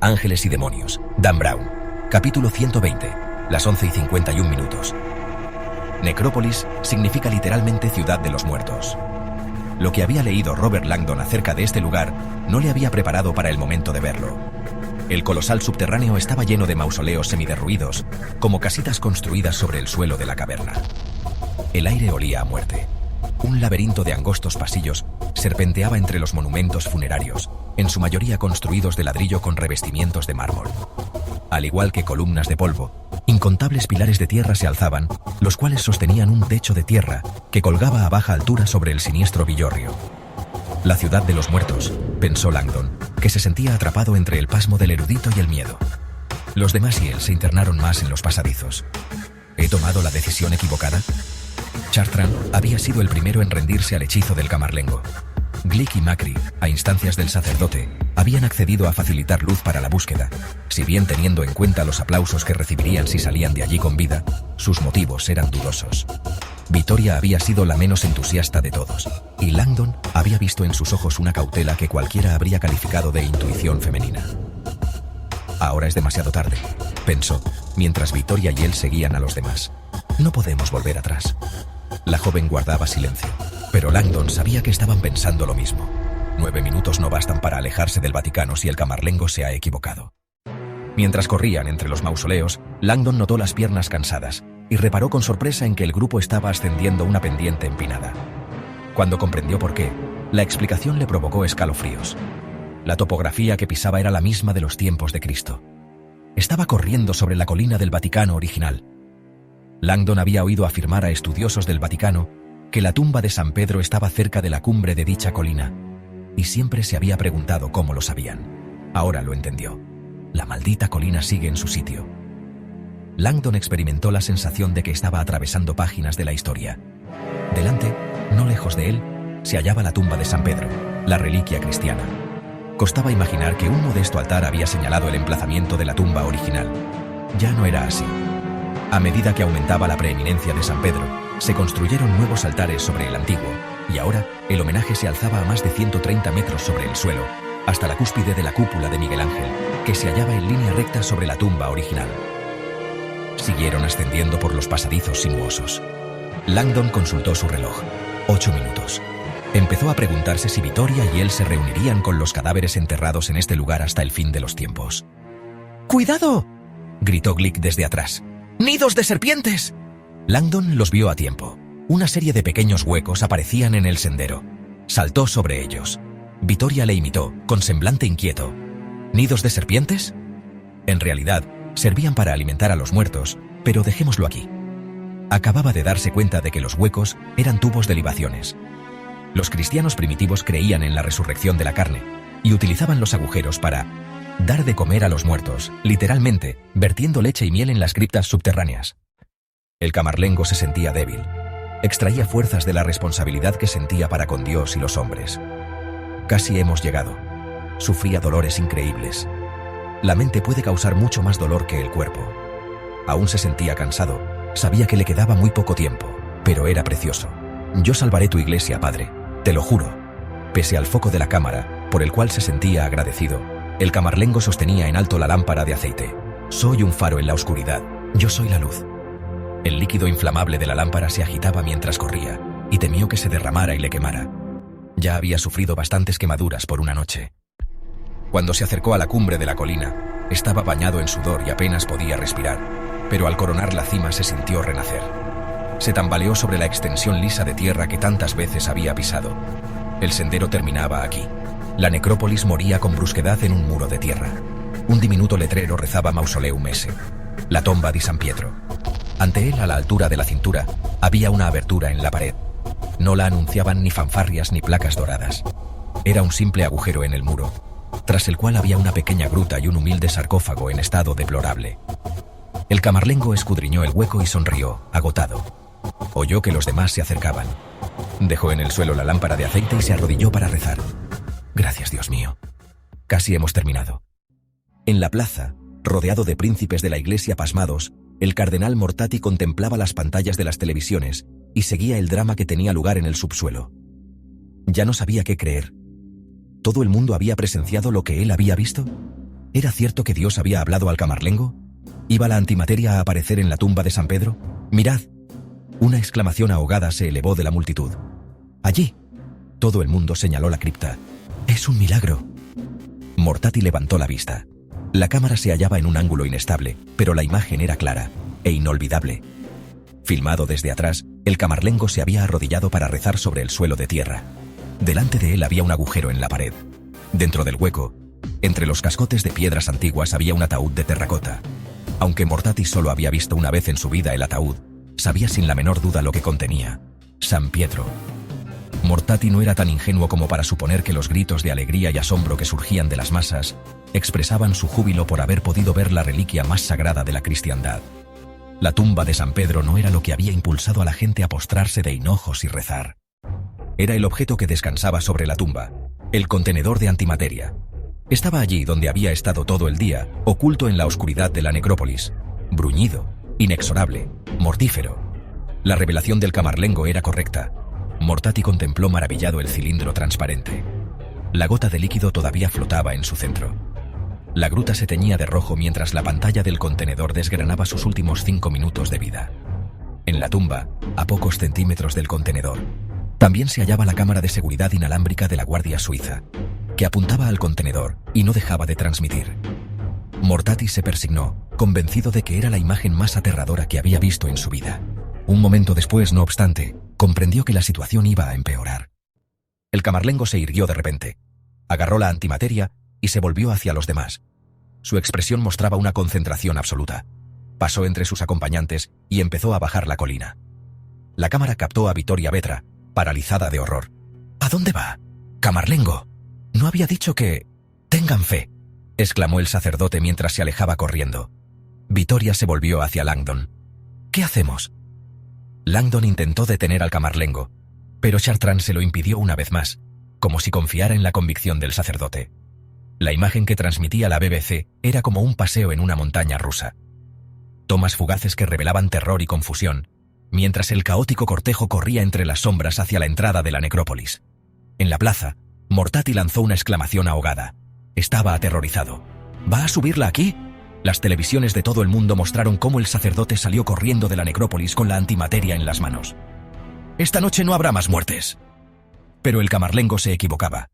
Ángeles y demonios, Dan Brown. Capítulo 120, las 11:51. Necrópolis significa literalmente ciudad de los muertos. Lo que había leído Robert Langdon acerca de este lugar no le había preparado para el momento de verlo. El colosal subterráneo estaba lleno de mausoleos semiderruidos, como casitas construidas sobre el suelo de la caverna. El aire olía a muerte. Un laberinto de angostos pasillos serpenteaba entre los monumentos funerarios, en su mayoría construidos de ladrillo con revestimientos de mármol. Al igual que columnas de polvo, incontables pilares de tierra se alzaban, los cuales sostenían un techo de tierra que colgaba a baja altura sobre el siniestro villorrio. La ciudad de los muertos, pensó Langdon, que se sentía atrapado entre el pasmo del erudito y el miedo. Los demás y él se internaron más en los pasadizos. ¿He tomado la decisión equivocada? Chartrand había sido el primero en rendirse al hechizo del camarlengo. Glick y Macri, a instancias del sacerdote, habían accedido a facilitar luz para la búsqueda. Si bien teniendo en cuenta los aplausos que recibirían si salían de allí con vida, sus motivos eran dudosos. Vittoria había sido la menos entusiasta de todos, y Langdon había visto en sus ojos una cautela que cualquiera habría calificado de intuición femenina. Ahora es demasiado tarde, pensó, mientras Vittoria y él seguían a los demás. No podemos volver atrás. La joven guardaba silencio, pero Langdon sabía que estaban pensando lo mismo. 9 minutos no bastan para alejarse del Vaticano si el camarlengo se ha equivocado. Mientras corrían entre los mausoleos, Langdon notó las piernas cansadas y reparó con sorpresa en que el grupo estaba ascendiendo una pendiente empinada. Cuando comprendió por qué, la explicación le provocó escalofríos. La topografía que pisaba era la misma de los tiempos de Cristo. Estaba corriendo sobre la colina del Vaticano original. Langdon había oído afirmar a estudiosos del Vaticano que la tumba de San Pedro estaba cerca de la cumbre de dicha colina, y siempre se había preguntado cómo lo sabían. Ahora lo entendió. La maldita colina sigue en su sitio. Langdon experimentó la sensación de que estaba atravesando páginas de la historia. Delante, no lejos de él, se hallaba la tumba de San Pedro, la reliquia cristiana. Costaba imaginar que un modesto altar había señalado el emplazamiento de la tumba original. Ya no era así. A medida que aumentaba la preeminencia de San Pedro, se construyeron nuevos altares sobre el antiguo, y ahora el homenaje se alzaba a más de 130 metros sobre el suelo, hasta la cúspide de la cúpula de Miguel Ángel, que se hallaba en línea recta sobre la tumba original. Siguieron ascendiendo por los pasadizos sinuosos. Langdon consultó su reloj. 8 minutos. Empezó a preguntarse si Vittoria y él se reunirían con los cadáveres enterrados en este lugar hasta el fin de los tiempos. ¡Cuidado!, gritó Glick desde atrás. ¡Nidos de serpientes! Langdon los vio a tiempo. Una serie de pequeños huecos aparecían en el sendero. Saltó sobre ellos. Vittoria le imitó, con semblante inquieto. ¿Nidos de serpientes? En realidad, servían para alimentar a los muertos, pero dejémoslo aquí. Acababa de darse cuenta de que los huecos eran tubos de libaciones. Los cristianos primitivos creían en la resurrección de la carne y utilizaban los agujeros para dar de comer a los muertos, literalmente, vertiendo leche y miel en las criptas subterráneas. El camarlengo se sentía débil. Extraía fuerzas de la responsabilidad que sentía para con Dios y los hombres. Casi hemos llegado. Sufría dolores increíbles. La mente puede causar mucho más dolor que el cuerpo. Aún se sentía cansado. Sabía que le quedaba muy poco tiempo, pero era precioso. Yo salvaré tu iglesia, padre, te lo juro. Pese al foco de la cámara, por el cual se sentía agradecido, el camarlengo sostenía en alto la lámpara de aceite. Soy un faro en la oscuridad. Yo soy la luz. El líquido inflamable de la lámpara se agitaba mientras corría, y temió que se derramara y le quemara. Ya había sufrido bastantes quemaduras por una noche. Cuando se acercó a la cumbre de la colina, estaba bañado en sudor y apenas podía respirar, pero al coronar la cima se sintió renacer. Se tambaleó sobre la extensión lisa de tierra que tantas veces había pisado. El sendero terminaba aquí. La necrópolis moría con brusquedad en un muro de tierra. Un diminuto letrero rezaba Mausoleum S, la tomba di San Pietro. Ante él, a la altura de la cintura, había una abertura en la pared. No la anunciaban ni fanfarrias ni placas doradas. Era un simple agujero en el muro, tras el cual había una pequeña gruta y un humilde sarcófago en estado deplorable. El camarlengo escudriñó el hueco y sonrió, agotado. Oyó que los demás se acercaban. Dejó en el suelo la lámpara de aceite y se arrodilló para rezar. Gracias, Dios mío. Casi hemos terminado. En la plaza, rodeado de príncipes de la iglesia pasmados, el cardenal Mortati contemplaba las pantallas de las televisiones y seguía el drama que tenía lugar en el subsuelo. Ya no sabía qué creer. ¿Todo el mundo había presenciado lo que él había visto? ¿Era cierto que Dios había hablado al camarlengo? ¿Iba la antimateria a aparecer en la tumba de San Pedro? ¡Mirad! Una exclamación ahogada se elevó de la multitud. ¡Allí! Todo el mundo señaló la cripta. ¡Es un milagro! Mortati levantó la vista. La cámara se hallaba en un ángulo inestable, pero la imagen era clara e inolvidable. Filmado desde atrás, el camarlengo se había arrodillado para rezar sobre el suelo de tierra. Delante de él había un agujero en la pared. Dentro del hueco, entre los cascotes de piedras antiguas, había un ataúd de terracota. Aunque Mortati solo había visto una vez en su vida el ataúd, sabía sin la menor duda lo que contenía: San Pietro. Mortati no era tan ingenuo como para suponer que los gritos de alegría y asombro que surgían de las masas expresaban su júbilo por haber podido ver la reliquia más sagrada de la cristiandad. La tumba de San Pedro no era lo que había impulsado a la gente a postrarse de hinojos y rezar. Era el objeto que descansaba sobre la tumba, el contenedor de antimateria. Estaba allí donde había estado todo el día, oculto en la oscuridad de la necrópolis, bruñido, inexorable, mortífero. La revelación del camarlengo era correcta. Mortati contempló maravillado el cilindro transparente. La gota de líquido todavía flotaba en su centro. La gruta se teñía de rojo mientras la pantalla del contenedor desgranaba sus últimos 5 minutos de vida. En la tumba, a pocos centímetros del contenedor, también se hallaba la cámara de seguridad inalámbrica de la Guardia Suiza, que apuntaba al contenedor y no dejaba de transmitir. Mortati se persignó, convencido de que era la imagen más aterradora que había visto en su vida. Un momento después, no obstante, comprendió que la situación iba a empeorar. El camarlengo se irguió de repente, agarró la antimateria y se volvió hacia los demás. Su expresión mostraba una concentración absoluta. Pasó entre sus acompañantes y empezó a bajar la colina. La cámara captó a Vittoria Vetra, paralizada de horror. ¿A dónde va? ¡Camarlengo! ¿No había dicho que...? ¡Tengan fe!, exclamó el sacerdote mientras se alejaba corriendo. Vittoria se volvió hacia Langdon. ¿Qué hacemos? Langdon intentó detener al camarlengo, pero Chartrand se lo impidió una vez más, como si confiara en la convicción del sacerdote. La imagen que transmitía la BBC era como un paseo en una montaña rusa. Tomas fugaces que revelaban terror y confusión, mientras el caótico cortejo corría entre las sombras hacia la entrada de la necrópolis. En la plaza, Mortati lanzó una exclamación ahogada. Estaba aterrorizado. ¿Va a subirla aquí? Las televisiones de todo el mundo mostraron cómo el sacerdote salió corriendo de la necrópolis con la antimateria en las manos. «Esta noche no habrá más muertes». Pero el camarlengo se equivocaba.